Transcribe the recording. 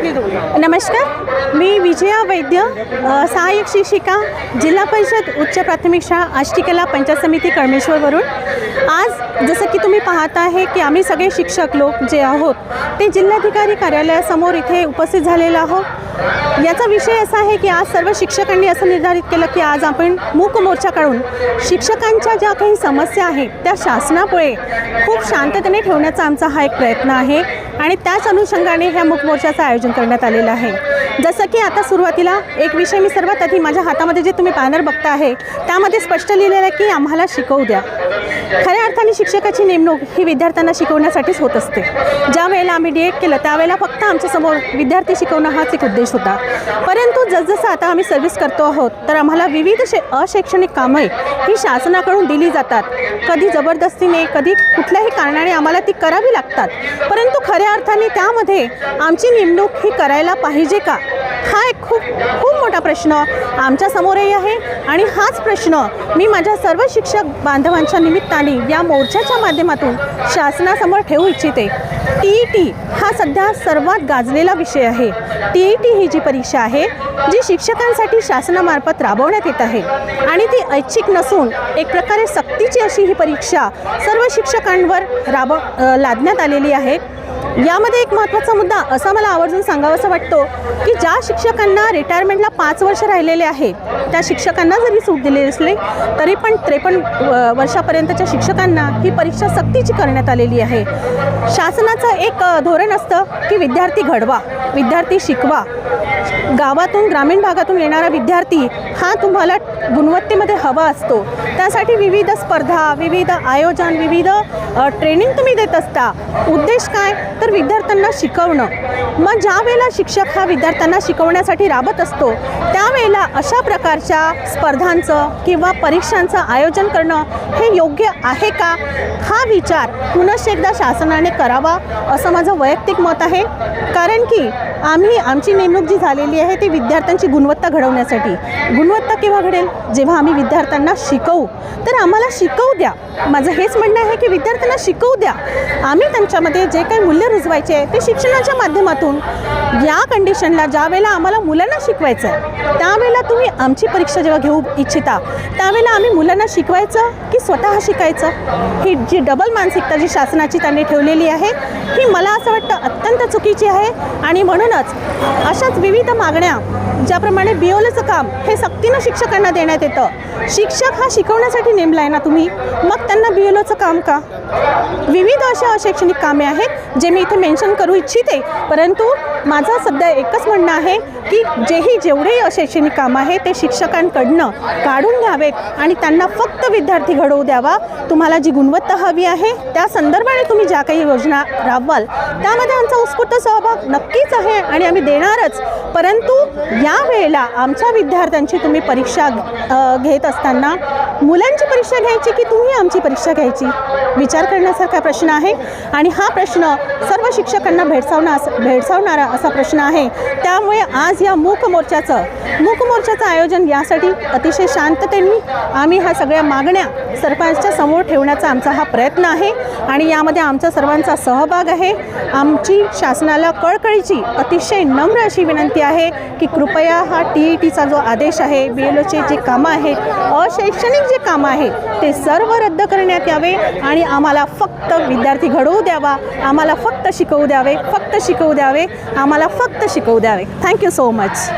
नमस्कार, मी विजया वैद्य, सहाय्यक शिक्षिका, जिल्हा परिषद उच्च प्राथमिक शाळा आष्टीकला पंचायत समिती कळमेश्वरवरून। आज जसं की तुम्ही पाहत आहे की आम्ही सगळे शिक्षक लोक जे आहोत ते जिल्हाधिकारी कार्यालयासमोर इथे उपस्थित झालेलो आहोत। याचा विषय असा आहे की आज सर्व शिक्षकांनी असं निर्धारित केलं की आज आपण मूक मोर्चा काढून शिक्षकांच्या ज्या काही समस्या आहेत त्या शासनापुढे खूप शांततेने ठेवण्याचा आमचा हा एक प्रयत्न आहे आणि त्याच अनुषंगाने ह्या मूक मोर्चाचं आयोजन करण्यात आलेलं आहे। जसं की आता सुरुवातीला एक विषय मी सर्वात आधी माझ्या हातामध्ये जे तुम्ही बॅनर बघता आहे त्यामध्ये स्पष्ट लिहिलेलं आहे की आम्हाला शिकवू द्या। खऱ्या अर्थाने शिक्षकाची नेमणूक ही विद्यार्थ्यांना शिकवण्यासाठीच होत असते। ज्या वेळेला आम्ही डी.एड केलं त्यावेळेला फक्त आमच्यासमोर विद्यार्थी शिकवणं हाच एक उद्देश होता, परंतु जसजसं आता आम्ही सर्व्हिस करतो आहोत तर आम्हाला विविध अशैक्षणिक कामे ही शासनाकडून दिली जातात। कधी जबरदस्तीने, कधी कुठल्याही कारणाने आम्हाला ती करावी लागतात, परंतु खऱ्या अर्थाने त्यामध्ये आमची नेमणूक ही करायला पाहिजे का, हा एक खूप मोठा प्रश्न आमच्यासमोरही आहे। आणि हाच प्रश्न मी माझ्या सर्व शिक्षक बांधवांच्या निमित्ताने या मोर्चाच्या माध्यमातून शासनासमोर ठेवू इच्छिते। TET हा सध्या सर्वात गाजलेला विषय आहे। TET ही जी परीक्षा आहे जी शिक्षकांसाठी शासनामार्फत राबवण्यात येत आहे आणि ती ऐच्छिक नसून एक प्रकारे सक्तीची अशी ही परीक्षा सर्व शिक्षकांवर लादण्यात आलेली आहे। यामध्ये एक महत्त्वाचा मुद्दा असा मला आवर्जून सांगावासा वाटतो की ज्या शिक्षकांना रिटायरमेंटला 5 वर्ष राहिलेले आहेत त्या शिक्षकांना जरी सूट दिली असली तरी पण 53 वर्षापर्यंतच्या शिक्षकांना ही परीक्षा सक्तीची करण्यात आलेली आहे। शासनाचं एक धोरण असतं की विद्यार्थी घडवा, विद्यार्थी शिकवा। गावातून, ग्रामीण भागातून येणारा विद्यार्थी हा तुम्हाला गुणवत्तेमध्ये हवा असतो, त्यासाठी विविध स्पर्धा, विविध आयोजन, विविध ट्रेनिंग तुम्ही देत असता। उद्देश काय तर विद्यार्थ्यांना शिकवणं। मग ज्या वेळेला शिक्षक हा विद्यार्थ्यांना शिकवण्यासाठी राबत असतो त्यावेळेला अशा प्रकारच्या स्पर्धांचं किंवा परीक्षांचं आयोजन करणं हे योग्य आहे का, हा विचार पुनश्च एकदा शासनाने करावा असं माझं वैयक्तिक मत आहे। कारण की आमची नेमणूक जी झालेली आहे ती विद्यार्थ्यांची गुणवत्ता घडवण्यासाठी। गुणवत्ता केव्हा घडेल जेव्हा आम्ही विद्यार्थ्यांना शिकवू, तर आम्हाला शिकवू द्या। माझं हेच म्हणणं आहे की विद्यार्थ्यांना शिकवू द्या। आम्ही त्यांच्यामध्ये जे काही मूल्य रुजवायचे आहे ते शिक्षणाच्या माध्यमातून या कंडिशनला ज्या वेळेला आम्हाला मुलांना शिकवायचं आहे त्यावेळेला तुम्ही आमची परीक्षा जेव्हा घेऊ इच्छिता त्यावेळेला आम्ही मुलांना शिकवायचं की स्वतः शिकायचं, ही जी डबल मानसिकता जी शासनाची त्यांनी ठेवलेली आहे ही मला असं वाटतं अत्यंत चुकीची आहे। आणि म्हणूनच अशाच विविध मागण्या, ज्याप्रमाणे BOLचं काम हे सक्तीनं शिक्षकांना देण्यात येतं, शिक्षक हा शिकवण्यासाठी नेमला आहे ना तुम्ही, मग त्यांना BOLचं काम का? विविध अशा अशैक्षणिक कामे आहेत जे मी इथे मेन्शन करू इच्छिते, परंतु माझं सध्या एकच म्हणणं आहे की जेवढेही अशैक्षणिक काम आहे ते शिक्षकांकडनं काढून घ्यावेत आणि त्यांना फक्त विद्यार्थी घडवू द्यावा। तुम्हाला जी गुणवत्ता हवी आहे त्या संदर्भाने तुम्ही ज्या काही योजना राबवाल त्यामध्ये आमचा उत्स्फूर्त सहभाग नक्कीच आहे आणि आम्ही देणारच, परंतु या वेळेला आमच्या विद्यार्थ्यांची तुम्ही परीक्षा घेत असताना मुलांची परीक्षा घ्यायची की तुम्ही आमची परीक्षा घ्यायची, विचार करण्यासारखा प्रश्न आहे। आणि हा प्रश्न सर्व शिक्षकांना भेडसावणारा असा प्रश्न आहे। त्यामुळे आज या मूक मोर्चाचं आयोजन यासाठी अतिशय शांततेने आम्ही ह्या सगळ्या मागण्या सरपंचाच्या समोर ठेवण्याचा आमचा हा प्रयत्न आहे आणि यामध्ये आमचा सर्वांचा सहभाग आहे। आमची शासनाला कळकळीची अतिशय नम्र अशी विनंती आहे की कृपया हा TETचा जो आदेश आहे, BOLचे जे कामं आहेत, अशैक्षणिक जे कामं आहेत ते सर्व रद्द करण्यात यावे आणि आम्हाला फक्त विद्यार्थी घडवू द्यावा, आम्हाला फक्त शिकवू द्यावे, आम्हाला फक्त शिकवू द्यावे। Thank you so much.